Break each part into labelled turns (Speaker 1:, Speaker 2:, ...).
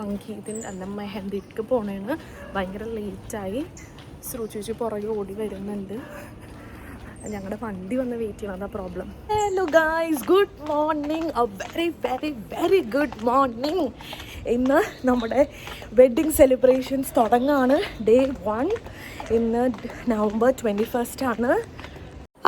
Speaker 1: സംഗീതിൻ്റെ അല്ല മെഹന്തിക്ക് പോണേണ്. ഭയങ്കര ലേറ്റായി. ശ്രുചിച്ച് പുറകെ ഓടി വരുന്നുണ്ട്. ഞങ്ങളുടെ വണ്ടി വന്ന് വെയിറ്റ് ചെയ്യണം, അതാ problem. Hello guys, good morning. A very very very good morning. ഇന്ന് നമ്മുടെ വെഡ്ഡിങ് സെലിബ്രേഷൻസ് തുടങ്ങാണ്. ഡേ 1. ഇന്ന് നവംബർ 21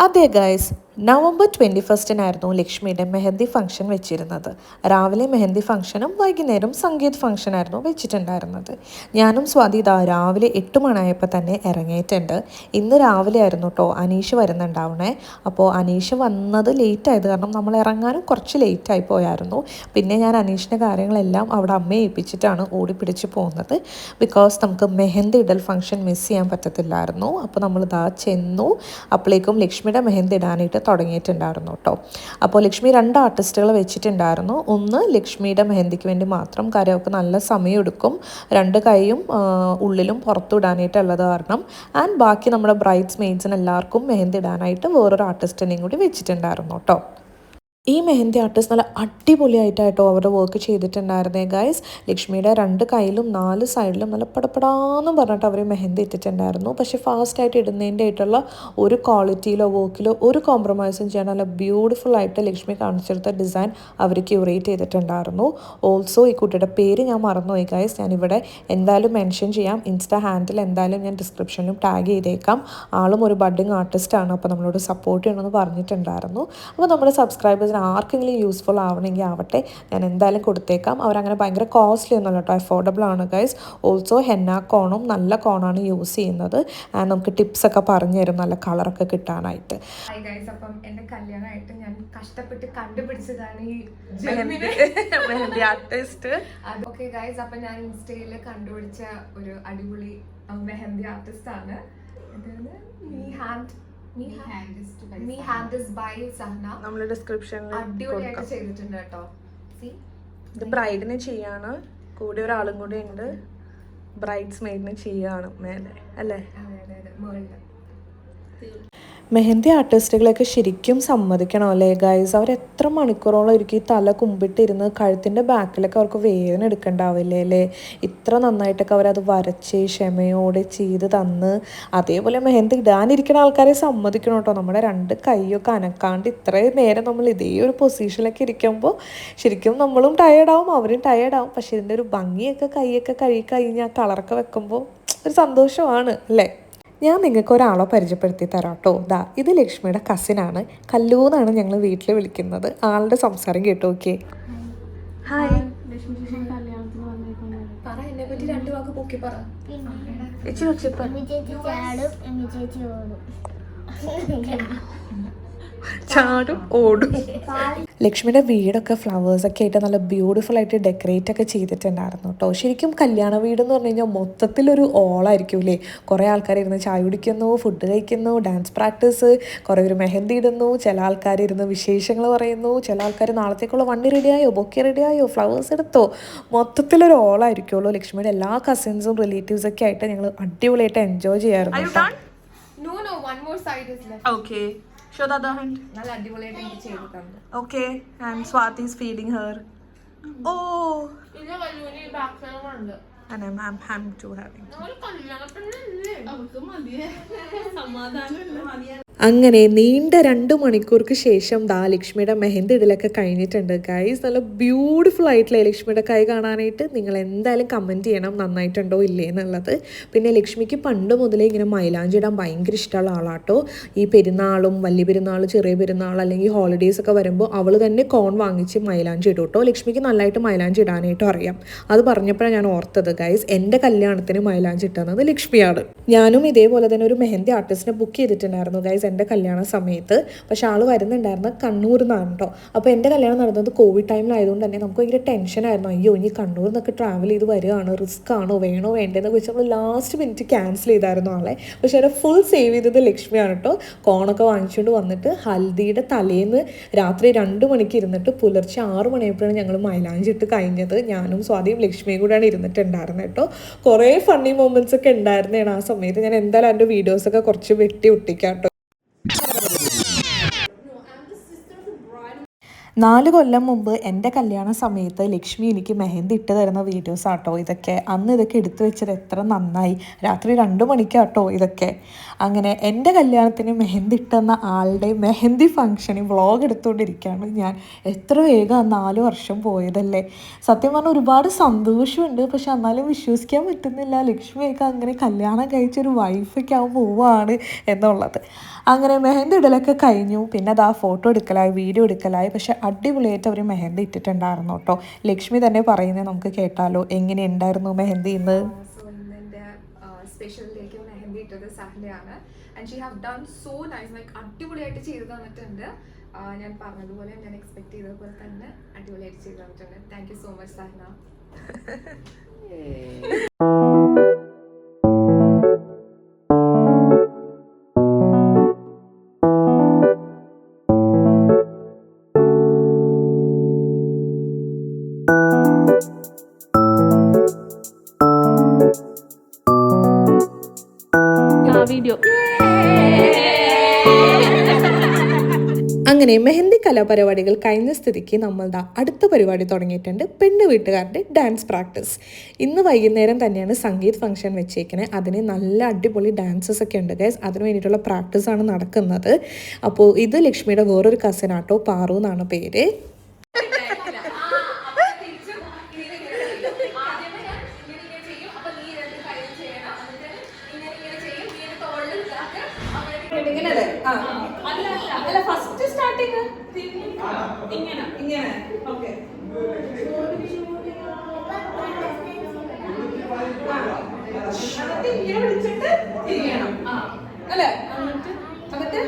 Speaker 2: അതെ ഗൈസ്, നവംബർ 21 ലക്ഷ്മിയുടെ മെഹന്തി ഫംഗ്ഷൻ വെച്ചിരുന്നത്. രാവിലെ മെഹന്തി ഫംഗ്ഷനും വൈകുന്നേരം സംഗീത് ഫംഗ്ഷനായിരുന്നു വെച്ചിട്ടുണ്ടായിരുന്നത്. ഞാനും സ്വാതി രാവിലെ 8 മണിയായപ്പോൾ തന്നെ ഇറങ്ങിയിട്ടുണ്ട്. ഇന്ന് രാവിലെ ആയിരുന്നു കേട്ടോ അനീഷ് വരുന്നുണ്ടാവണേ. അപ്പോൾ അനീഷ് വന്നത് ലേറ്റ് ആയത് കാരണം നമ്മൾ ഇറങ്ങാനും കുറച്ച് ലേറ്റായി പോയായിരുന്നു. പിന്നെ ഞാൻ അനീഷിൻ്റെ കാര്യങ്ങളെല്ലാം അവിടെ അമ്മയെ ഏൽപ്പിച്ചിട്ടാണ് ഓടിപ്പിടിച്ച് പോകുന്നത്. ബിക്കോസ് നമുക്ക് മെഹന്തി ഇടൽ ഫംഗ്ഷൻ മിസ് ചെയ്യാൻ പറ്റത്തില്ലായിരുന്നു. അപ്പോൾ നമ്മൾ ചെന്നു. അപ്പോഴേക്കും ലക്ഷ്മിയുടെ മെഹന്തി ഇടാനായിട്ട് തുടങ്ങിയിട്ടുണ്ടായിരുന്നു കേട്ടോ. അപ്പോൾ ലക്ഷ്മി 2 ആർട്ടിസ്റ്റുകൾ വെച്ചിട്ടുണ്ടായിരുന്നു. ഒന്ന് ലക്ഷ്മിയുടെ മെഹന്തിക്ക് വേണ്ടി മാത്രം, കാര്യം അവർക്ക് നല്ല സമയം എടുക്കും 2 കൈയും ഉള്ളിലും പുറത്തു ഇടാനായിട്ടുള്ളത് കാരണം. ആൻഡ് ബാക്കി നമ്മുടെ ബ്രൈഡ്സ് മെയ്ഡ്സിന് എല്ലാവർക്കും മെഹന്തി ഇടാനായിട്ട് വേറൊരു ആർട്ടിസ്റ്റിനെയും കൂടി വെച്ചിട്ടുണ്ടായിരുന്നു കേട്ടോ. ഈ മെഹന്തി ആർട്ടിസ്റ്റ് നല്ല അടിപൊളിയായിട്ടോ അവരുടെ വർക്ക് ചെയ്തിട്ടുണ്ടായിരുന്നേ ഗൈസ്. ലക്ഷ്മിയുടെ 2 കൈയിലും 4 സൈഡിലും നല്ല പടപടാന്ന് പറഞ്ഞിട്ട് അവർ മെഹന്തി ഇട്ടിട്ടുണ്ടായിരുന്നു. പക്ഷേ ഫാസ്റ്റായിട്ട് ഇടുന്നതിൻ്റെ ആയിട്ടുള്ള ഒരു ക്വാളിറ്റിയിലോ വർക്കിലോ ഒരു കോംപ്രമൈസും ചെയ്യാൻ നല്ല ബ്യൂട്ടിഫുൾ ആയിട്ട് ലക്ഷ്മി കാണിച്ചെടുത്ത ഡിസൈൻ അവർ ക്യൂറേറ്റ് ചെയ്തിട്ടുണ്ടായിരുന്നു. ഓൾസോ ഈ കുട്ടിയുടെ പേര് ഞാൻ മറന്നുപോയി ഗൈസ്. ഞാനിവിടെ എന്തായാലും മെൻഷൻ ചെയ്യാം. ഇൻസ്റ്റാ ഹാൻഡിൽ എന്തായാലും ഞാൻ ഡിസ്ക്രിപ്ഷനിലും ടാഗ് ചെയ്തേക്കാം. ആളും ഒരു ബഡ്ഡിങ് ആർട്ടിസ്റ്റാണ്. അപ്പോൾ നമ്മളോട് സപ്പോർട്ട് ചെയ്യണമെന്ന് പറഞ്ഞിട്ടുണ്ടായിരുന്നു. അപ്പോൾ നമ്മുടെ സബ്സ്ക്രൈബേഴ്സിന് ആർക്കെങ്കിലും യൂസ്ഫുൾ ആവണമെങ്കിൽ ആവട്ടെ, ഞാൻ എന്തായാലും കൊടുത്തേക്കാം. അവരങ്ങനെ ഭയങ്കര കോസ്റ്റ്ലി ഒന്നുമല്ല കേട്ടോ, അഫോർഡബിൾ ആണ് ഗൈസ്. ഓൾസോ ഹെന്ന കോണും നല്ല കോണാണ് യൂസ് ചെയ്യുന്നത്. ആൻഡ് നമുക്ക് ടിപ്സ് ഒക്കെ പറഞ്ഞു തരും നല്ല കളറൊക്കെ കിട്ടാനായിട്ട്.
Speaker 1: ഹായ് ഗൈസ്, അപ്പം എൻ്റെ കല്യാണമായിട്ട് ഞാൻ കഷ്ടപ്പെട്ട് കണ്ടുപിടിച്ചതാണ് ഈ മെഹന്തി ആർട്ടിസ്റ്റ്. ഓക്കെ ഗൈസ്, അപ്പം ഞാൻ ഇൻസ്റ്റയിൽ കണ്ടുപിടിച്ച ഒരു അടിപൊളി മെഹന്തി ആർട്ടിസ്റ്റ് ആണ്. നമ്മൾ ഡിസ്ക്രിപ്ഷനിൽ അടിപൊളിയായിട്ട് ചെയ്തിട്ടുണ്ട് കേട്ടോ. ഇത് ബ്രൈഡിന് ചെയ്യാണ്, കൂടെ ഒരാളും കൂടെ ഉണ്ട്. ബ്രൈഡ്സ് മെയ്ഡിന് ചെയ്യാണ് മേലെ അല്ലേ?
Speaker 2: മെഹന്തി ആർട്ടിസ്റ്റുകളൊക്കെ ശരിക്കും സമ്മതിക്കണം അല്ലേ ഗൈസ്. അവർ എത്ര മണിക്കൂറോളം ഇരിക്കും ഈ തല കുമ്പിട്ടിരുന്ന്, കഴുത്തിൻ്റെ ബാക്കിലൊക്കെ അവർക്ക് വേദന എടുക്കണ്ടാവില്ലേ അല്ലേ? ഇത്ര നന്നായിട്ടൊക്കെ അവരത് വരച്ച് ക്ഷമയോടെ ചെയ്ത് തന്ന്. അതേപോലെ മെഹന്തി ഇടാനിരിക്കുന്ന ആൾക്കാരെ സമ്മതിക്കണം കേട്ടോ. നമ്മുടെ 2 കൈയൊക്കെ അനക്കാണ്ട് ഇത്രയും നേരം നമ്മൾ ഇതേ ഒരു പൊസിഷനിലൊക്കെ ഇരിക്കുമ്പോൾ ശരിക്കും നമ്മളും ടയേർഡാവും, അവരും ടയേർഡാവും. പക്ഷെ ഇതിൻ്റെ ഒരു ഭംഗിയൊക്കെ കൈയൊക്കെ കഴുകി കഴിഞ്ഞാൽ കളറൊക്കെ വെക്കുമ്പോൾ ഒരു സന്തോഷമാണ് അല്ലേ? ഞാൻ നിങ്ങൾക്ക് ഒരാളെ പരിചയപ്പെടുത്തി തരാം കേട്ടോ. ഇത് ലക്ഷ്മിയുടെ കസിനാണ്. കല്ലു എന്നാണ് ഞങ്ങൾ വീട്ടിൽ വിളിക്കുന്നത്. ആളുടെ സംസാരം കേട്ടോ. Okay, hi. ചാടും ഓടും. ലക്ഷ്മിയുടെ വീടൊക്കെ ഫ്ലവേഴ്സൊക്കെ ആയിട്ട് നല്ല ബ്യൂട്ടിഫുൾ ആയിട്ട് ഡെക്കറേറ്റ് ഒക്കെ ചെയ്തിട്ടുണ്ടായിരുന്നു കേട്ടോ. ശരിക്കും കല്യാണ വീട് എന്ന് പറഞ്ഞു കഴിഞ്ഞാൽ മൊത്തത്തിലൊരു ഓളായിരിക്കും അല്ലേ? കുറേ ആൾക്കാരിരുന്ന് ചായ കുടിക്കുന്നു, ഫുഡ് കഴിക്കുന്നു, ഡാൻസ് പ്രാക്ടീസ്, കുറേ ഒരു മെഹന്തി ഇടുന്നു, ചില ആൾക്കാരിരുന്ന് വിശേഷങ്ങൾ പറയുന്നു, ചില ആൾക്കാർ നാളത്തേക്കുള്ള വണ്ടി റെഡിയായോ, ബൊക്കെ റെഡിയായോ, ഫ്ലവേഴ്സ് എടുത്തോ. മൊത്തത്തിലൊരു ഓളായിരിക്കുമല്ലോ. ലക്ഷ്മിയുടെ എല്ലാ കസിൻസും റിലേറ്റീവ്സൊക്കെ ആയിട്ട് ഞങ്ങൾ അടിപൊളിയായിട്ട് എൻജോയ് ചെയ്യാറുണ്ട് കേട്ടോ. Show the other hand. നല്ല അടിപൊളിയായിട്ട് എനിക്ക് ചെയ്തു തന്നു. Okay, and Swati is feeding her. Oh. ഇത് വലിയ ബാക്ക് സൈഡ് ഉണ്ട്. And I'm too having. അങ്ങനെ നീണ്ട 2 മണിക്കൂർക്ക് ശേഷം ലക്ഷ്മിയുടെ മെഹന്തി ഇടലൊക്കെ കഴിഞ്ഞിട്ടുണ്ട് ഗൈസ്. നല്ല ബ്യൂട്ടിഫുൾ ആയിട്ടില്ലേ ലക്ഷ്മിയുടെ കൈ കാണാനായിട്ട്? നിങ്ങൾ എന്തായാലും കമൻറ്റ് ചെയ്യണം നന്നായിട്ടുണ്ടോ ഇല്ലേ എന്നുള്ളത്. പിന്നെ ലക്ഷ്മിക്ക് പണ്ട് മുതലേ ഇങ്ങനെ മൈലാഞ്ചി ഇടാൻ ഭയങ്കര ഇഷ്ടമുള്ള ആളാട്ടോ. ഈ പെരുന്നാളും വലിയ പെരുന്നാൾ, ചെറിയ പെരുന്നാൾ അല്ലെങ്കിൽ ഹോളിഡേയ്സ് ഒക്കെ വരുമ്പോൾ അവൾ തന്നെ കോൺ വാങ്ങിച്ച് മൈലാഞ്ചി ഇടും കേട്ടോ. ലക്ഷ്മിക്ക് നല്ലതായിട്ട് മൈലാഞ്ചി ഇടാനായിട്ടും അറിയാം. അത് പറഞ്ഞപ്പോഴാണ് ഞാൻ ഓർത്തത് ഗൈസ്, എൻ്റെ കല്യാണത്തിന് മൈലാഞ്ചി ഇട്ടുന്നത് ലക്ഷ്മിയാണ്. ഞാനും ഇതേപോലെ തന്നെ ഒരു മെഹന്തി ആർട്ടിസ്റ്റിനെ ബുക്ക് ചെയ്തിട്ടുണ്ടായിരുന്നു ഗൈസ് എൻ്റെ കല്യാണ സമയത്ത്. പക്ഷെ ആൾ വരുന്നുണ്ടായിരുന്ന കണ്ണൂരിൽ നിന്നാണ് കേട്ടോ. അപ്പോൾ എൻ്റെ കല്യാണം നടന്നത് കോവിഡ് ടൈമിലായതുകൊണ്ട് തന്നെ നമുക്ക് ഭയങ്കര ടെൻഷനായിരുന്നു. അയ്യോ ഇനി കണ്ണൂരിൽ നിന്നൊക്കെ ട്രാവൽ ചെയ്ത് വരികയാണ്, റിസ്ക് ആണോ വേണോ വേണ്ടതെന്ന് വെച്ച് നമ്മൾ ലാസ്റ്റ് മിനിറ്റ് ക്യാൻസൽ ചെയ്തായിരുന്നു ആളെ. പക്ഷേ അവിടെ ഫുൾ സേവ് ചെയ്തത് ലക്ഷ്മിയാണ് കേട്ടോ. കോണൊക്കെ വാങ്ങിച്ചുകൊണ്ട് വന്നിട്ട് ഹൽദിയുടെ തലേന്ന് രാത്രി 2 മണിക്ക് ഇരുന്നിട്ട് പുലർച്ചെ 6 മണിയപ്പോഴാണ് ഞങ്ങൾ മൈലാഞ്ചി ഇട്ട് കഴിഞ്ഞത്. ഞാനും സ്വാതിയും ലക്ഷ്മിയും കൂടെയാണ് ഇരുന്നിട്ടുണ്ടായിരുന്നത് കേട്ടോ. കുറേ ഫണ്ണി മൊമെൻറ്റ്സ് ഒക്കെ ഉണ്ടായിരുന്നതാണ് ആ സമയത്ത്. ഞാൻ എന്തായാലും എൻ്റെ വീഡിയോസൊക്കെ കുറച്ച് വെട്ടി ഒട്ടിക്കാം കേട്ടോ. 4 കൊല്ലം മുമ്പ് എൻ്റെ കല്യാണ സമയത്ത് ലക്ഷ്മി എനിക്ക് മെഹന്തി ഇട്ട് തരുന്ന വീഡിയോസ് ആട്ടോ ഇതൊക്കെ. അന്ന് ഇതൊക്കെ എടുത്തു വെച്ചത് എത്ര നന്നായി. രാത്രി 2 മണിക്കാട്ടോ ഇതൊക്കെ. അങ്ങനെ എൻ്റെ കല്യാണത്തിന് മെഹന്തി ഇട്ടെന്ന ആളുടെ മെഹന്തി ഫംഗ്ഷന് വ്ളോഗ് എടുത്തുകൊണ്ടിരിക്കുകയാണ് ഞാൻ. എത്ര വേഗം 4 വർഷം പോയതല്ലേ. സത്യം പറഞ്ഞാൽ ഒരുപാട് സന്തോഷമുണ്ട്. പക്ഷെ എന്നാലും വിശ്വസിക്കാൻ പറ്റുന്നില്ല ലക്ഷ്മിയൊക്കെ അങ്ങനെ കല്യാണം കഴിച്ചൊരു വൈഫൊക്കെ ആവാൻ പോവുകയാണ് എന്നുള്ളത്. അങ്ങനെ മെഹന്തി ഇടലൊക്കെ കഴിഞ്ഞു. പിന്നെ അത് ആ ഫോട്ടോ എടുക്കലായി, വീഡിയോ എടുക്കലായി. പക്ഷെ അടിപൊളിയായിട്ട് അവർ മെഹന്തി ഇട്ടിട്ടുണ്ടായിരുന്നു കേട്ടോ. ലക്ഷ്മി തന്നെ പറയുന്നത് നമുക്ക് കേട്ടാലോ, എങ്ങനെയുണ്ടായിരുന്നു മെഹന്തി ഇന്ന്?
Speaker 3: സ്പെഷ്യലിലേക്ക് മെഹന്തി ഇട്ടത് സഹ്നയാണ്. And she have done so nice. Like അടിപൊളിയായിട്ട് ചെയ്ത് തന്നിട്ടുണ്ട്. ഞാൻ പറഞ്ഞതുപോലെ, ഞാൻ എക്സ്പെക്ട് ചെയ്തതുപോലെ തന്നെ അടിപൊളിയായിട്ട് ചെയ്ത് തന്നിട്ടുണ്ട്. Thank you so much Sahna.
Speaker 1: Video
Speaker 2: അങ്ങനെ മെഹന്തി കലാപരിപാടികൾ കഴിഞ്ഞ സ്ഥിതിക്ക് നമ്മളുടെ അടുത്ത പരിപാടി തുടങ്ങിയിട്ടുണ്ട്. പെണ്ണ് വീട്ടുകാരുടെ ഡാൻസ് പ്രാക്ടീസ്. ഇന്ന് വൈകുന്നേരം തന്നെയാണ് സംഗീത് ഫംഗ്ഷൻ വെച്ചേക്കുന്നത്. അതിന് നല്ല അടിപൊളി ഡാൻസസ് ഒക്കെ ഉണ്ട് ഗൈസ്. അതിന് വേണ്ടിയിട്ടുള്ള പ്രാക്ടീസാണ് നടക്കുന്നത്. അപ്പോൾ ഇത് ലക്ഷ്മിയുടെ വേറൊരു കസിൻ ആട്ടോ, പാറു എന്നാണ് പേര്. ഫസ്റ്റ് സ്റ്റാർട്ടിങ് ഇങ്ങനെ ഇങ്ങനെ. ഓക്കെ, ഇങ്ങനെ പിടിച്ചിട്ട് തിരിയണം അല്ലേ. എന്നിട്ട്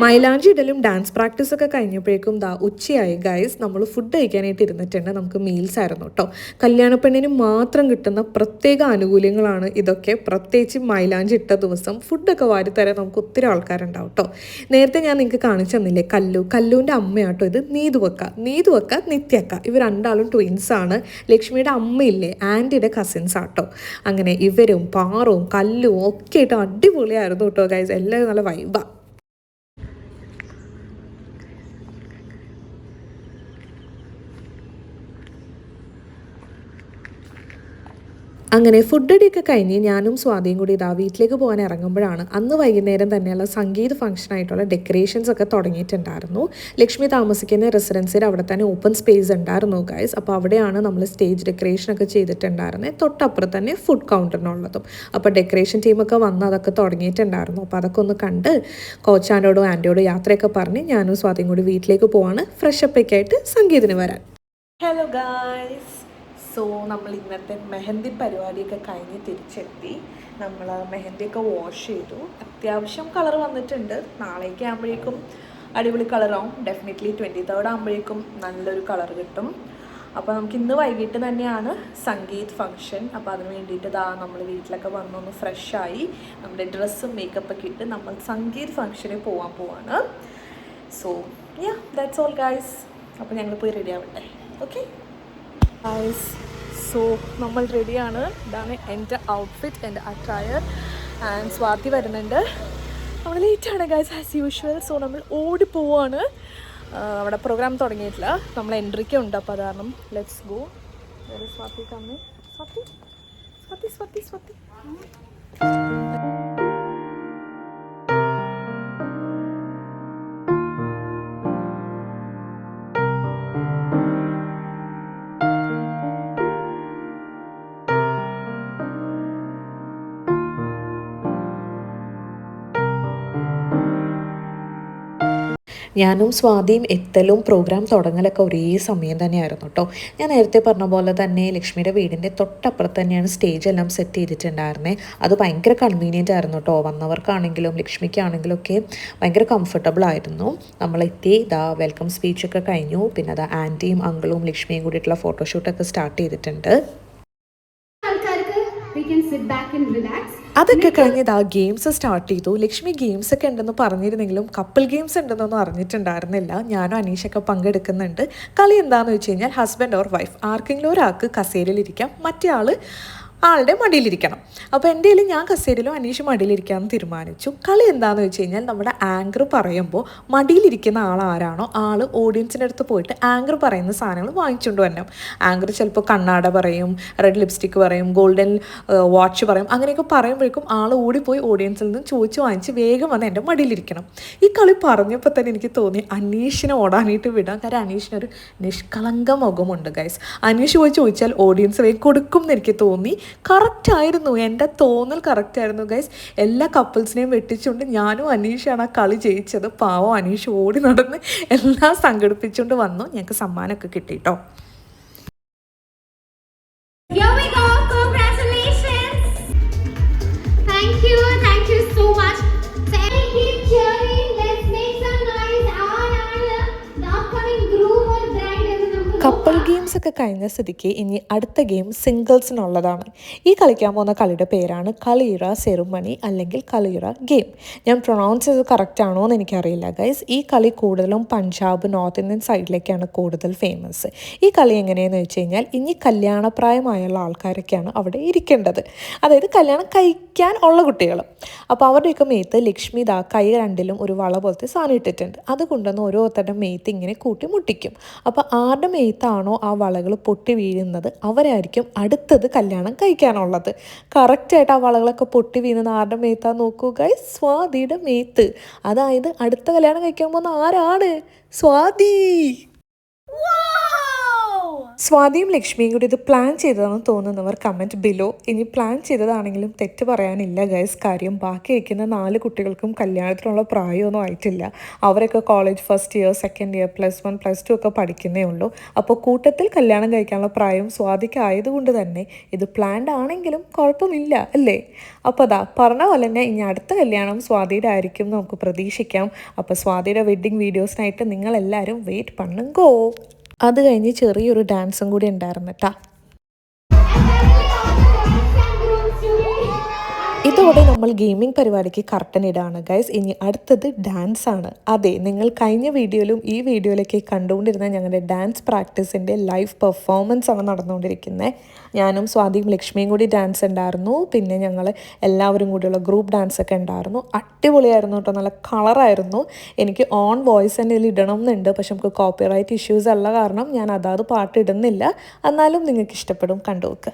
Speaker 2: മൈലാഞ്ചി ഇടലും ഡാൻസ് പ്രാക്ടീസൊക്കെ കഴിഞ്ഞപ്പോഴേക്കും ഉച്ചയായി ഗൈസ്. നമ്മൾ ഫുഡ് കഴിക്കാനായിട്ട് ഇരുന്നിട്ടുണ്ട്. നമുക്ക് മീൽസ് ആയിരുന്നു കേട്ടോ. കല്യാണപ്പെണ്ണിന് മാത്രം കിട്ടുന്ന പ്രത്യേക ആനുകൂല്യങ്ങളാണ് ഇതൊക്കെ. പ്രത്യേകിച്ച് മൈലാഞ്ചി ഇട്ട ദിവസം ഫുഡൊക്കെ വാരിത്തരാൻ നമുക്ക് ഒത്തിരി ആൾക്കാരുണ്ടാവും കേട്ടോ. നേരത്തെ ഞാൻ നിങ്ങൾക്ക് കാണിച്ചു തന്നില്ലേ കല്ലുവിൻ്റെ അമ്മയാട്ടോ ഇത്. നീതുവക്ക നിത്യക്ക, ഇവർ രണ്ടാളും ട്വിൻസാണ്. ലക്ഷ്മിയുടെ അമ്മയില്ലേ, ആൻറ്റിയുടെ കസിൻസ് ആട്ടോ. അങ്ങനെ ഇവരും പാറും കല്ലും ഒക്കെ ആയിട്ട് അടിപൊളിയായിരുന്നു കേട്ടോ ഗൈസ്. എല്ലാവരും നല്ല വൈബാ. അങ്ങനെ ഫുഡ് അടിയൊക്കെ കഴിഞ്ഞ് ഞാനും സ്വാതിയും കൂടി വീട്ടിലേക്ക് പോകാൻ ഇറങ്ങുമ്പോഴാണ് അന്ന് വൈകുന്നേരം തന്നെയുള്ള സംഗീത ഫംഗ്ഷനായിട്ടുള്ള ഡെക്കറേഷൻസ് ഒക്കെ തുടങ്ങിയിട്ടുണ്ടായിരുന്നു. ലക്ഷ്മി താമസിക്കുന്ന റെസിഡൻസിൽ അവിടെ തന്നെ ഓപ്പൺ സ്പേസ് ഉണ്ടായിരുന്നു ഗൈസ്. അപ്പോൾ അവിടെയാണ് നമ്മൾ സ്റ്റേജ് ഡെക്കറേഷനൊക്കെ ചെയ്തിട്ടുണ്ടായിരുന്നത്. തൊട്ടപ്പുറത്ത് തന്നെ ഫുഡ് കൗണ്ടറിനുള്ളതും. അപ്പോൾ ഡെക്കറേഷൻ ടീമൊക്കെ വന്ന് അതൊക്കെ തുടങ്ങിയിട്ടുണ്ടായിരുന്നു. അപ്പോൾ അതൊക്കെ ഒന്ന് കണ്ട് കോച്ചാനോടും ആൻറ്റിയോടും യാത്രയൊക്കെ പറഞ്ഞ് ഞാനും സ്വാതിയും കൂടി വീട്ടിലേക്ക് പോവാണ്. ഫ്രഷപ്പൊക്കെ ആയിട്ട് സംഗീതത്തിന് വരാൻ.
Speaker 1: Hello guys. സോ നമ്മൾ ഇന്നത്തെ മെഹന്തി പരിപാടിയൊക്കെ കഴിഞ്ഞ് തിരിച്ചെത്തി. നമ്മൾ മെഹന്തിയൊക്കെ വാഷ് ചെയ്തു. അത്യാവശ്യം കളർ വന്നിട്ടുണ്ട്. നാളേക്ക് ആകുമ്പോഴേക്കും അടിപൊളി കളറാവും. ഡെഫിനറ്റ്ലി 23rd ആകുമ്പോഴേക്കും നല്ലൊരു കളർ കിട്ടും. അപ്പോൾ നമുക്ക് ഇന്ന് വൈകിട്ട് തന്നെയാണ് സംഗീത് ഫംഗ്ഷൻ. അപ്പോൾ അതിന് വേണ്ടിയിട്ട് നമ്മൾ വീട്ടിലൊക്കെ വന്നൊന്ന് ഫ്രഷായി നമ്മുടെ ഡ്രസ്സും മേക്കപ്പൊക്കെ ഇട്ട് നമ്മൾ സംഗീത് ഫംഗ്ഷന് പോവാണ്. So that's all guys. അപ്പോൾ ഞങ്ങൾ പോയി റെഡി ആവട്ടെ. ഓക്കെ ഗൈസ്, സോ നമ്മൾ റെഡിയാണ്. ഇതാണ് എൻ്റെ ഔട്ട്ഫിറ്റ്, എൻ്റെ അറ്റയർ. ആൻഡ് സ്വാതി വരുന്നുണ്ട്. നമ്മൾ ലേറ്റാണ് ഗൈസ് ആസ് യൂഷ്വൽ. സോ നമ്മൾ ഓടിപ്പോവാണ്. അവിടെ പ്രോഗ്രാം തുടങ്ങിയിട്ടില്ല. നമ്മൾ എൻട്രിക്ക് ഉണ്ട്. അപ്പോൾ അത് കാരണം ലെറ്റ്സ് ഗോ. സ്വാതി കമ്മി. സ്വാതി.
Speaker 2: ഞാനും സ്വാതിയും എത്തലും പ്രോഗ്രാം തുടങ്ങലൊക്കെ ഒരേ സമയം തന്നെയായിരുന്നു കേട്ടോ. ഞാൻ നേരത്തെ പറഞ്ഞ പോലെ തന്നെ ലക്ഷ്മിയുടെ വീടിൻ്റെ തൊട്ടപ്പുറത്ത് തന്നെയാണ് സ്റ്റേജ് എല്ലാം സെറ്റ് ചെയ്തിട്ടുണ്ടായിരുന്നത്. അത് ഭയങ്കര കൺവീനിയൻ്റ് ആയിരുന്നു കേട്ടോ. വന്നവർക്കാണെങ്കിലും ലക്ഷ്മിക്കാണെങ്കിലും ഒക്കെ ഭയങ്കര കംഫർട്ടബിൾ ആയിരുന്നു. നമ്മളെത്തി വെൽക്കം സ്പീച്ചൊക്കെ കഴിഞ്ഞു. പിന്നെ ആൻറ്റിയും അങ്കിളും ലക്ഷ്മിയും കൂടിയിട്ടുള്ള ഫോട്ടോഷൂട്ടൊക്കെ സ്റ്റാർട്ട് ചെയ്തിട്ടുണ്ട്. അതൊക്കെ കഴിഞ്ഞ് ഗെയിംസ് സ്റ്റാർട്ട് ചെയ്തു. ലക്ഷ്മി ഗെയിംസ് ഒക്കെ ഉണ്ടെന്ന് പറഞ്ഞിരുന്നെങ്കിലും കപ്പിൾ ഗെയിംസ് ഉണ്ടെന്നൊന്നും അറിഞ്ഞിട്ടുണ്ടായിരുന്നില്ല. ഞാനും അനീഷൊക്കെ പങ്കെടുക്കുന്നുണ്ട്. കളി എന്താണെന്ന് വെച്ച് കഴിഞ്ഞാൽ ഹസ്ബൻഡ് ഓർ വൈഫ് ആർക്കെങ്കിലും ഒരാൾക്ക് കസേരയിലിരിക്കാം, മറ്റേ ആൾ ആളുടെ മടിയിലിരിക്കണം. അപ്പോൾ എൻ്റെ കയ്യിൽ ഞാൻ കസേരയിലും അനീഷ് മടിയിലിരിക്കാമെന്ന് തീരുമാനിച്ചു. കളി എന്താണെന്ന് വെച്ച് കഴിഞ്ഞാൽ നമ്മുടെ ആങ്കർ പറയുമ്പോൾ മടിയിലിരിക്കുന്ന ആൾ ആരാണോ ആൾ ഓഡിയൻസിൻ്റെ അടുത്ത് പോയിട്ട് ആങ്കർ പറയുന്ന സാധനങ്ങൾ വാങ്ങിച്ചുകൊണ്ട് വരണം. ആങ്കർ ചിലപ്പോൾ കണ്ണാട പറയും, റെഡ് ലിപ്സ്റ്റിക്ക് പറയും, ഗോൾഡൻ വാച്ച് പറയും. അങ്ങനെയൊക്കെ പറയുമ്പോഴേക്കും ആൾ ഓടിപ്പോയി ഓഡിയൻസിൽ നിന്ന് ചോദിച്ച് വാങ്ങിച്ച് വേഗം വന്ന് എൻ്റെ മടിയിലിരിക്കണം. ഈ കളി പറഞ്ഞപ്പോൾ തന്നെ എനിക്ക് തോന്നി അനീഷിനെ ഓടാനായിട്ട് വിടാം. കാരണം അനീഷിനൊരു നിഷ്കളങ്ക മുഖമുണ്ട് ഗൈസ്. അനീഷ് പോയി ചോദിച്ചാൽ ഓഡിയൻസ് വേഗം കൊടുക്കും എന്ന് എനിക്ക് തോന്നി. കറക്റ്റായിരുന്നു, എൻ്റെ തോന്നൽ കറക്റ്റായിരുന്നു ഗൈസ്. എല്ലാ കപ്പിൾസിനെയും വെട്ടിച്ചുകൊണ്ട് ഞാനും അനീഷാണ് ആ കളി ജയിച്ചത്. പാവം അനീഷ് ഓടി നടന്ന് എല്ലാം സംഘടിപ്പിച്ചുകൊണ്ട് വന്നു. ഞങ്ങൾക്ക് സമ്മാനമൊക്കെ കിട്ടിട്ടോ.
Speaker 4: Here we go. Congratulations. Thank you so much. Keep cheering. Let's make some noise. The upcoming groom or bride is
Speaker 2: couple games ഒക്കെ കഴിഞ്ഞ സ്ഥിതിക്ക് ഇനി അടുത്ത ഗെയിം സിംഗിൾസിനുള്ളതാണ്. ഈ കളിക്കാൻ പോകുന്ന കളിയുടെ പേരാണ് കളീറ സെറിമണി അല്ലെങ്കിൽ കളീറ ഗെയിം. ഞാൻ പ്രൊണൗൺസ് ചെയ്ത് കറക്റ്റ് ആണോ എന്ന് എനിക്കറിയില്ല ഗൈസ്. ഈ കളി കൂടുതലും പഞ്ചാബ്, നോർത്ത് ഇന്ത്യൻ സൈഡിലേക്കാണ് കൂടുതൽ ഫേമസ്. ഈ കളി എങ്ങനെയെന്ന് വെച്ച് കഴിഞ്ഞാൽ ഇനി കല്യാണപ്രായമായുള്ള ആൾക്കാരൊക്കെയാണ് അവിടെ ഇരിക്കേണ്ടത്, അതായത് കല്യാണം കഴിക്കാൻ ഉള്ള കുട്ടികൾ. അപ്പോൾ അവരുടെയൊക്കെ മേത്ത് ലക്ഷ്മി ദാ കൈ രണ്ടിലും ഒരു വള പോലത്തെ സാധനം ഇട്ടിട്ടുണ്ട്. അതുകൊണ്ടൊന്ന് ഓരോരുത്തരുടെ മേത്ത് ഇങ്ങനെ കൂട്ടി മുട്ടിക്കും. അപ്പോൾ ആരുടെ മേത്താണോ ആ വളകൾ പൊട്ടി വീഴുന്നത് അവരായിരിക്കും അടുത്തത് കല്യാണം കഴിക്കാനുള്ളത്. കറക്റ്റായിട്ട് ആ വളകളൊക്കെ പൊട്ടി വീഴുന്നത് ആരുടെ മേത്താന്ന് നോക്കൂ ഗൈസ്, സ്വാതിയുടെ മേത്ത്. അതായത് അടുത്ത കല്യാണം കഴിക്കാൻ പോകുന്ന ആരാണ്? സ്വാതി. സ്വാതിയും ലക്ഷ്മിയും കൂടി ഇത് പ്ലാൻ ചെയ്തതാണെന്ന് തോന്നുന്നവർ കമൻറ്റ് ബിലോ. ഇനി പ്ലാൻ ചെയ്തതാണെങ്കിലും തെറ്റ് പറയാനില്ല ഗൈസ്. കാര്യം ബാക്കി വയ്ക്കുന്ന 4 കുട്ടികൾക്കും കല്യാണത്തിനുള്ള പ്രായമൊന്നും ആയിട്ടില്ല. അവരൊക്കെ college first year, second year, +1, +2 ഒക്കെ പഠിക്കുന്നേ ഉള്ളൂ. അപ്പോൾ കൂട്ടത്തിൽ കല്യാണം കഴിക്കാനുള്ള പ്രായം സ്വാതിക്ക് ആയതുകൊണ്ട് തന്നെ ഇത് പ്ലാൻഡ് ആണെങ്കിലും കുഴപ്പമില്ല അല്ലേ? അപ്പോൾ അതാ പറഞ്ഞ പോലെ തന്നെ ഇനി അടുത്ത കല്യാണം സ്വാതിയുടെ ആയിരിക്കും നമുക്ക് പ്രതീക്ഷിക്കാം. അപ്പോൾ സ്വാതിയുടെ വെഡ്ഡിങ് വീഡിയോസിനായിട്ട് നിങ്ങളെല്ലാവരും വെയിറ്റ് പണ്ണുങ്കോ. അത് കഴിഞ്ഞ് ചെറിയൊരു ഡാൻസും കൂടി ഉണ്ടായിരുന്നു കേട്ടോ. ഇതോടെ നമ്മൾ ഗെയിമിംഗ് പരിപാടിക്ക് കർട്ടൻ ഇടാണ് ഗൈസ്. ഇനി അടുത്തത് ഡാൻസ് ആണ്. അതെ, നിങ്ങൾ കഴിഞ്ഞ വീഡിയോയിലും ഈ വീഡിയോയിലേക്ക് കണ്ടുകൊണ്ടിരുന്ന ഞങ്ങളുടെ ഡാൻസ് പ്രാക്ടീസിൻ്റെ ലൈവ് പെർഫോമൻസ് ആണ് നടന്നുകൊണ്ടിരിക്കുന്നത്. ഞാനും സ്വാതിയും ലക്ഷ്മിയും കൂടി ഡാൻസ് ഉണ്ടായിരുന്നു. പിന്നെ ഞങ്ങൾ എല്ലാവരും കൂടിയുള്ള ഗ്രൂപ്പ് ഡാൻസ് ഒക്കെ ഉണ്ടായിരുന്നു. അടിപൊളിയായിരുന്നു കേട്ടോ, നല്ല കളറായിരുന്നു. എനിക്ക് ഓൺ വോയിസ് തന്നെ ഇതിൽ ഇടണം എന്നുണ്ട്, പക്ഷെ നമുക്ക് കോപ്പിറൈറ്റ് ഇഷ്യൂസ് ഉള്ള കാരണം ഞാൻ അതാത് പാട്ട് ഇടുന്നില്ല. എന്നാലും നിങ്ങൾക്ക് ഇഷ്ടപ്പെടും, കണ്ടു നോക്ക്.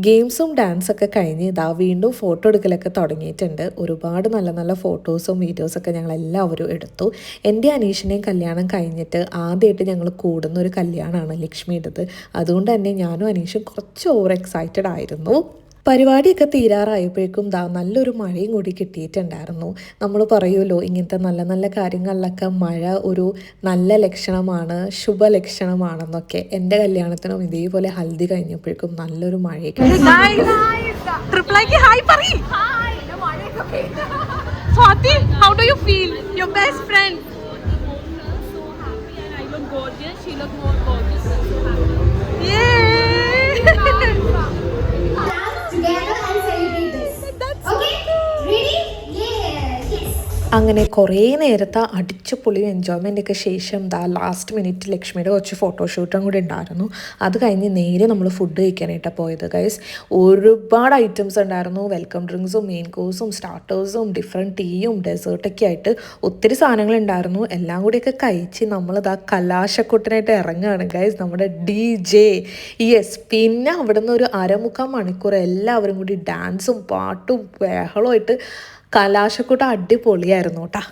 Speaker 2: ഗെയിംസും ഡാൻസൊക്കെ കഴിഞ്ഞ് ഇതാ വീണ്ടും ഫോട്ടോ എടുക്കലൊക്കെ തുടങ്ങിയിട്ടുണ്ട്. ഒരുപാട് നല്ല നല്ല ഫോട്ടോസും വീഡിയോസൊക്കെ ഞങ്ങൾ എല്ലാവരും എടുത്തു. എൻ്റെ അനീഷിൻ്റെയും കല്യാണം കഴിഞ്ഞിട്ട് ആദ്യമായിട്ട് ഞങ്ങൾ കൂടുന്ന ഒരു കല്യാണമാണ് ലക്ഷ്മിയുടേത്. അതുകൊണ്ട് തന്നെ ഞാനും അനീഷും കുറച്ച് ഓവർ എക്സൈറ്റഡ് ആയിരുന്നു. പരിപാടിയൊക്കെ തീരാറായപ്പോഴേക്കും നല്ലൊരു മഴയും കൂടി കിട്ടിയിട്ടുണ്ടായിരുന്നു. നമ്മൾ പറയുമല്ലോ ഇങ്ങനത്തെ നല്ല നല്ല കാര്യങ്ങളിലൊക്കെ മഴ ഒരു നല്ല ലക്ഷണമാണ്, ശുഭലക്ഷണമാണെന്നൊക്കെ. എൻ്റെ കല്യാണത്തിനും ഇതേപോലെ ഹൽദി കഴിഞ്ഞപ്പോഴേക്കും നല്ലൊരു മഴയൊക്കെ. അങ്ങനെ കുറേ നേരത്തെ അടിച്ചുപൊളിയും എൻജോയ്മെൻ്റൊക്കെ ശേഷം ലാസ്റ്റ് മിനിറ്റ് ലക്ഷ്മിയുടെ കുറച്ച് ഫോട്ടോഷൂട്ടും കൂടി ഉണ്ടായിരുന്നു. അത് കഴിഞ്ഞ് നേരെ നമ്മൾ ഫുഡ് കഴിക്കാനായിട്ടാണ് പോയത് ഗൈസ്. ഒരുപാട് ഐറ്റംസ് ഉണ്ടായിരുന്നു. വെൽക്കം ഡ്രിങ്ക്സും മെയിൻ കോഴ്സും സ്റ്റാർട്ടേഴ്സും ഡിഫറെൻറ്റ് ടീയും ഡെസേർട്ടൊക്കെ ആയിട്ട് ഒത്തിരി സാധനങ്ങളുണ്ടായിരുന്നു. എല്ലാം കൂടിയൊക്കെ കഴിച്ച് നമ്മളിതാ കലാശക്കൊട്ടിനായിട്ട് ഇറങ്ങുകയാണ് ഗൈസ്, നമ്മുടെ DJ. യെസ്, പിന്നെ അവിടെ നിന്ന് ഒരു 1/4 മണിക്കൂർ എല്ലാവരും കൂടി ഡാൻസും പാട്ടും ബഹളമായിട്ട് കലാശക്കൂട്ട അടിപൊളിയായിരുന്നു കേട്ടാ.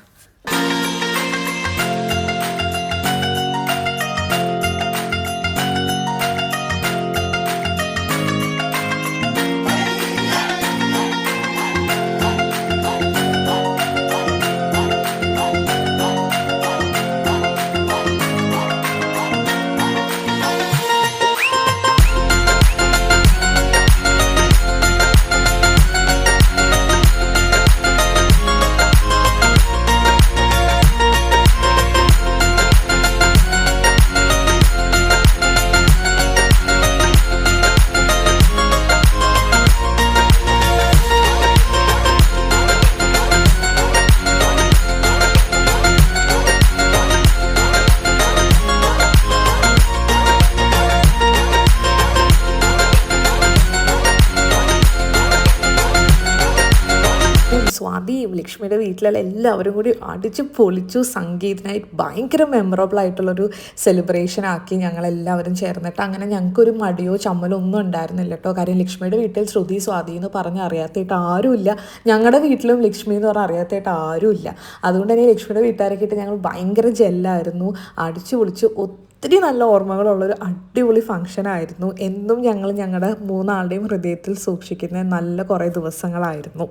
Speaker 2: ലക്ഷ്മിയുടെ വീട്ടിലുള്ള എല്ലാവരും കൂടി അടിച്ച് പൊളിച്ചു. സംഗീത് നൈറ്റ് ഭയങ്കര മെമ്മറബിൾ ആയിട്ടുള്ളൊരു സെലിബ്രേഷൻ ആക്കി ഞങ്ങളെല്ലാവരും ചേർന്നിട്ട്. അങ്ങനെ ഞങ്ങൾക്കൊരു മടിയോ ചമ്മലോ ഒന്നും ഉണ്ടായിരുന്നില്ല കേട്ടോ. കാര്യം ലക്ഷ്മിയുടെ വീട്ടിൽ ശ്രുതി സ്വാതി എന്ന് പറഞ്ഞ് അറിയാത്തായിട്ട് ആരുമില്ല. ഞങ്ങളുടെ വീട്ടിലും ലക്ഷ്മി എന്ന് പറഞ്ഞാൽ അറിയാത്തായിട്ട് ആരുമില്ല. അതുകൊണ്ട് തന്നെ ലക്ഷ്മിയുടെ വീട്ടുകാരൊക്കെ ആയിട്ട് ഞങ്ങൾ ഭയങ്കര ജെല്ലായിരുന്നു. അടിച്ചു പൊളിച്ച് ഒത്തിരി നല്ല ഓർമ്മകളുള്ളൊരു അടിപൊളി ഫംഗ്ഷനായിരുന്നു. എന്നും ഞങ്ങൾ ഞങ്ങളുടെ മൂന്നാളുടെയും ഹൃദയത്തിൽ സൂക്ഷിക്കുന്ന നല്ല കുറേ ദിവസങ്ങളായിരുന്നു.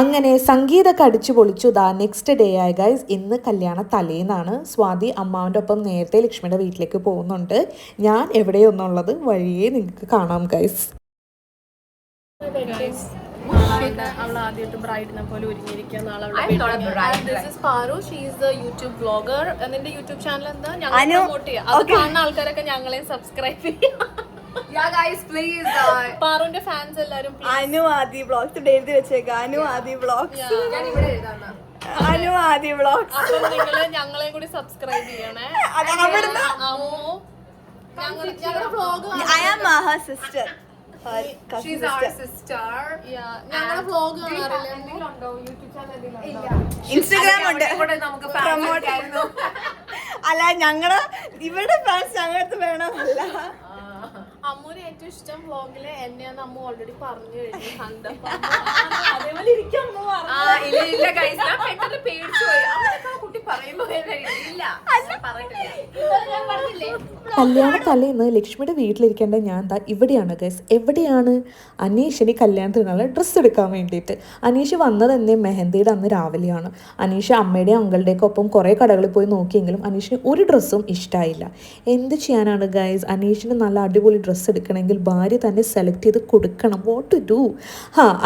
Speaker 2: അങ്ങനെ സംഗീതമൊക്കെ അടിച്ചു പൊളിച്ചു. നെക്സ്റ്റ് ഡേ ആയി ഗൈസ്. ഇന്ന് കല്യാണ തലേന്നാണ്. സ്വാതി അമ്മാവൻ്റെ ഒപ്പം നേരത്തെ ലക്ഷ്മിയുടെ വീട്ടിലേക്ക് പോകുന്നുണ്ട്. ഞാൻ എവിടെയൊന്നുള്ളത് വഴിയേ നിങ്ങൾക്ക് കാണാം ഗൈസ്.
Speaker 1: അവൾ ആദ്യമായിട്ട് ബ്രൈഡിനെ പോലെ ഒരുങ്ങിയിരിക്കുന്ന യൂട്യൂബ് ബ്ലോഗർ. നിന്റെ യൂട്യൂബ് ചാനൽ എന്താ? ഞങ്ങൾ പ്രൊമോട്ട് ചെയ്യാം. അത് കാണുന്ന ആൾക്കാരൊക്കെ ഞങ്ങളെ സബ്സ്ക്രൈബ് ചെയ്യാം. പാറുവിന്റെ ഫാൻസ് എല്ലാരും
Speaker 5: അനു ആദി വ്ളോഗ്സ് എഴുതി വെച്ചേക്കാം. അനു ആദി വ്ളോഗ്സ്. അനു ആദി വ്ളോഗ്സ്.
Speaker 1: അപ്പം നിങ്ങള് ഞങ്ങളെ കൂടി സബ്സ്ക്രൈബ് ചെയ്യണേ. ഞങ്ങളുടെ vlog
Speaker 5: I am her sister.
Speaker 3: She's our sister.
Speaker 1: ഞങ്ങളുടെ വ്ളോഗ് കാണാറില്ല.
Speaker 5: ഇൻസ്റ്റാഗ്രാം ഉണ്ട്. അല്ല ഞങ്ങള് ഇവരുടെ ഫാൻസ് ഞങ്ങളുടെ വേണമെന്നല്ല.
Speaker 1: അമ്മൂന് ഏറ്റവും ഇഷ്ടം വ്ളോഗില് എന്നെയാണ് അമ്മ ഓൾറെഡി പറഞ്ഞു കഴിഞ്ഞു. കണ്ടപ്പോ അതേപോലെ ഇരിക്കും അമ്മ
Speaker 2: കല്യാണ തലേന്ന് ലക്ഷ്മിയുടെ വീട്ടിലിരിക്കേണ്ട ഞാൻ എന്താ ഇവിടെയാണ് ഗൈസ്. എവിടെയാണ്? അനീഷിന് കല്യാണത്തിനുള്ള ഡ്രസ്സ് എടുക്കാൻ വേണ്ടിയിട്ട്. അനീഷ് വന്നത് തന്നെ മെഹന്തിയുടെ അന്ന് രാവിലെയാണ്. അനീഷ് അമ്മയുടെയും അങ്കിളുടെയൊക്കെ ഒപ്പം കുറേ കടകളിൽ പോയി നോക്കിയെങ്കിലും അനീഷിന് ഒരു ഡ്രസ്സും ഇഷ്ടമായില്ല. എന്ത് ചെയ്യാനാണ് ഗൈസ്? അനീഷിന് നല്ല അടിപൊളി ഡ്രസ്സ് എടുക്കണമെങ്കിൽ ഭാര്യ തന്നെ സെലക്ട് ചെയ്ത് കൊടുക്കണം. What to do?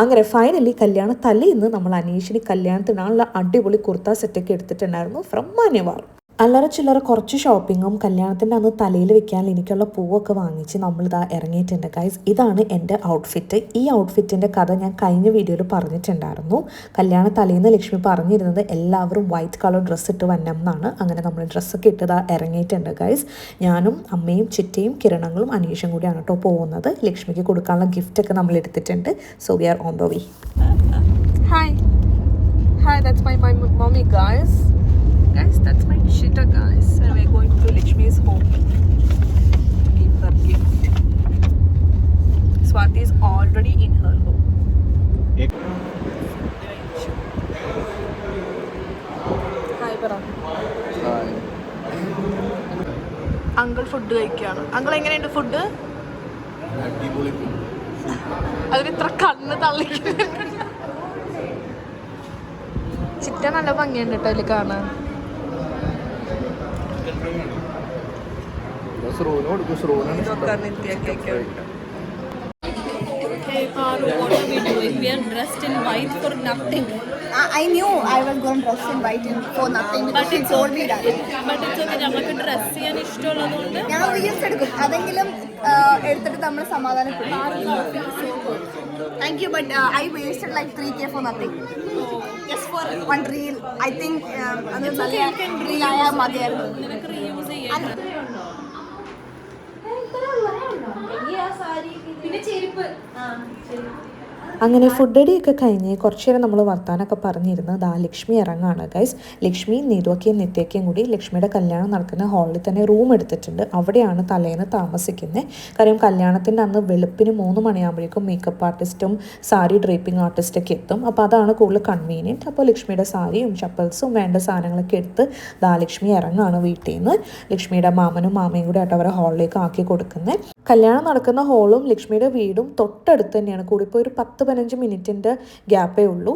Speaker 2: അങ്ങനെ ഫൈനലി കല്യാണ തലേന്ന് നമ്മൾ അനീഷിന് കല്യാണത്തിനുള്ള അടിപൊളി കുർത്ത സെറ്റൊക്കെ എടുത്തിട്ടുണ്ടായിരുന്നു ഫ്രം മാന്യവാർ. അല്ലറ ചില്ലറ കുറച്ച് ഷോപ്പിങ്ങും കല്യാണത്തിൻ്റെ അന്ന് തലയിൽ വെക്കാൻ എനിക്കുള്ള പൂവൊക്കെ വാങ്ങിച്ച് നമ്മളിതാ ഇറങ്ങിയിട്ടുണ്ട് ഗൈസ്. ഇതാണ് എൻ്റെ ഔട്ട്ഫിറ്റ്. ഈ ഔട്ട്ഫിറ്റിൻ്റെ കഥ ഞാൻ കഴിഞ്ഞ വീഡിയോയിൽ പറഞ്ഞിട്ടുണ്ടായിരുന്നു. കല്യാണ തലേന്ന് ലക്ഷ്മി പറഞ്ഞിരുന്നത് എല്ലാവരും വൈറ്റ് കളർ ഡ്രസ്സ് ഇട്ട് വരണം എന്നാണ്. അങ്ങനെ നമ്മൾ ഡ്രസ്സൊക്കെ ഇട്ട് ഇറങ്ങിയിട്ടുണ്ട് ഗൈസ്. ഞാനും അമ്മയും ചിറ്റയും കിരണങ്ങളും അനീഷും കൂടിയാണ് കേട്ടോ പോകുന്നത്. ലക്ഷ്മിക്ക് കൊടുക്കാനുള്ള ഗിഫ്റ്റൊക്കെ നമ്മൾ എടുത്തിട്ടുണ്ട്. So we R on the way.
Speaker 1: Hi, that's my mommy, guys. Guys, that's my Shita, guys. And we're going to Lakshmi's home to give her gift. Swati is already in her home. Hi, Bara.
Speaker 6: Hi.
Speaker 1: Uncle food കഴിക്കുകയാണ്. Uncle എങ്ങനെയുണ്ട് food?
Speaker 6: അടിപൊളി.
Speaker 1: അതിന് ഇത്ര കണ്ണ് തള്ളിക്കുന്നുണ്ട്. ചിറ്റ നല്ല ഭംഗിയുണ്ട് കേട്ടോ അതിൽ കാണാൻ. We are dressed in white for nothing.
Speaker 5: I knew I was going to dress in white for nothing because she told me that.
Speaker 1: But it's okay. ഞങ്ങൾക്ക് ഡ്രസ് ചെയ്യാൻ ഇഷ്ടമുള്ളതുകൊണ്ട്
Speaker 5: ഞങ്ങൾ റീൽസ് എടുക്കും. അതെങ്കിലും എടുത്തിട്ട് നമ്മൾ സമാധാനപ്പെടും. Thank you, but I wasted like 3K for nothing. Just for one reel. I think അത് നല്ല reel ആയാൽ മതിയായിരുന്നു.
Speaker 1: നിനക്ക് റീയൂസ് ചെയ്യാം.
Speaker 4: പിന്നെ ചെരുപ്പ്.
Speaker 2: അങ്ങനെ ഫുഡ് അടിയൊക്കെ കഴിഞ്ഞ് കുറച്ച് നേരം നമ്മൾ വർത്താനൊക്കെ പറഞ്ഞിരുന്ന് ലക്ഷ്മി ഇറങ്ങാണ് ഗൈസ്. ലക്ഷ്മി നീതുവക്കയും നിത്യക്കയും കൂടി ലക്ഷ്മിയുടെ കല്യാണം നടക്കുന്ന ഹാളിൽ തന്നെ റൂം എടുത്തിട്ടുണ്ട്. അവിടെയാണ് തലേന്ന് താമസിക്കുന്നത്. കാര്യം കല്യാണത്തിൻ്റെ അന്ന് വെളുപ്പിന് 3 മണിയാകുമ്പോഴേക്കും മേക്കപ്പ് ആർട്ടിസ്റ്റും സാരി ഡ്രേപ്പിംഗ് ആർട്ടിസ്റ്റൊക്കെ എത്തും. അപ്പോൾ അതാണ് കൂടുതൽ കൺവീനിയൻറ്റ്. അപ്പോൾ ലക്ഷ്മിയുടെ സാരിയും ചപ്പൽസും വേണ്ട സാധനങ്ങളൊക്കെ എടുത്ത് ലക്ഷ്മി ഇറങ്ങാണ് വീട്ടിൽ നിന്ന്. ലക്ഷ്മിയുടെ മാമനും മാമയും കൂടി ആയിട്ട് അവരെ ഹാളിലേക്ക് ആക്കി കൊടുക്കുന്നത്. കല്യാണം നടക്കുന്ന ഹാളും ലക്ഷ്മിയുടെ വീടും തൊട്ടടുത്ത് തന്നെയാണ്. കൂടിപ്പോൾ ഒരു 10-15 മിനിറ്റിൻ്റെ ഗ്യാപ്പേ ഉള്ളൂ.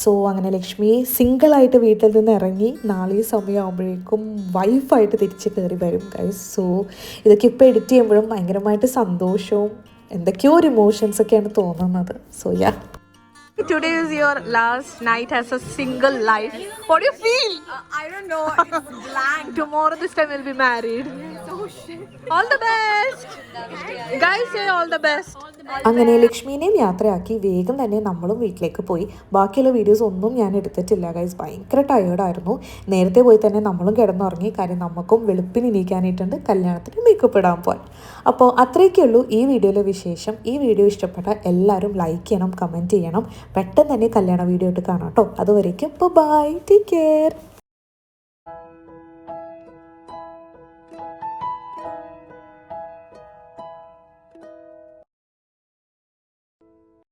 Speaker 2: സോ അങ്ങനെ ലക്ഷ്മി സിംഗിളായിട്ട് വീട്ടിൽ നിന്ന് ഇറങ്ങി നാളെ സമയമാകുമ്പോഴേക്കും വൈഫായിട്ട് തിരിച്ച് കയറി വരും ഗൈസ്. സോ ഇതൊക്കെ ഇപ്പോൾ എഡിറ്റ് ചെയ്യുമ്പോഴും ഭയങ്കരമായിട്ട് സന്തോഷവും എന്തൊക്കെയോ ഒരു ഇമോഷൻസൊക്കെയാണ് തോന്നുന്നത്. So yeah,
Speaker 1: Today is your last night as a single life. What do you feel?
Speaker 5: I don't know. It's blank.
Speaker 1: Tomorrow this time we'll be married.
Speaker 5: So who
Speaker 1: All the best. Guys, say all the best.
Speaker 2: അങ്ങനെ ലക്ഷ്മീനെയും യാത്രയാക്കി വേഗം തന്നെ നമ്മളും വീട്ടിലേക്ക് പോയി. ബാക്കിയുള്ള videos ഒന്നും ഞാൻ എടുത്തിട്ടില്ല ഗൈസ്, ഭയങ്കര ടയേർഡായിരുന്നു. നേരത്തെ പോയി തന്നെ നമ്മളും കിടന്നുറങ്ങി, കാര്യം നമുക്കും വെളുപ്പിന് എണീക്കാനായിട്ടുണ്ട് കല്യാണത്തിന് മേക്കപ്പ് ഇടാൻ പോകാൻ. അപ്പോൾ അത്രയൊക്കെ ഉള്ളൂ ഈ വീഡിയോയിലെ വിശേഷം. ഈ വീഡിയോ ഇഷ്ടപ്പെട്ട എല്ലാവരും ലൈക്ക് ചെയ്യണം, കമൻറ്റ് ചെയ്യണം. പെട്ടെന്ന് തന്നെ കല്യാണ വീഡിയോ ആയിട്ട് കാണാം കേട്ടോ. അതുവരേക്കും ബൈ, ടേക്ക് കെയർ.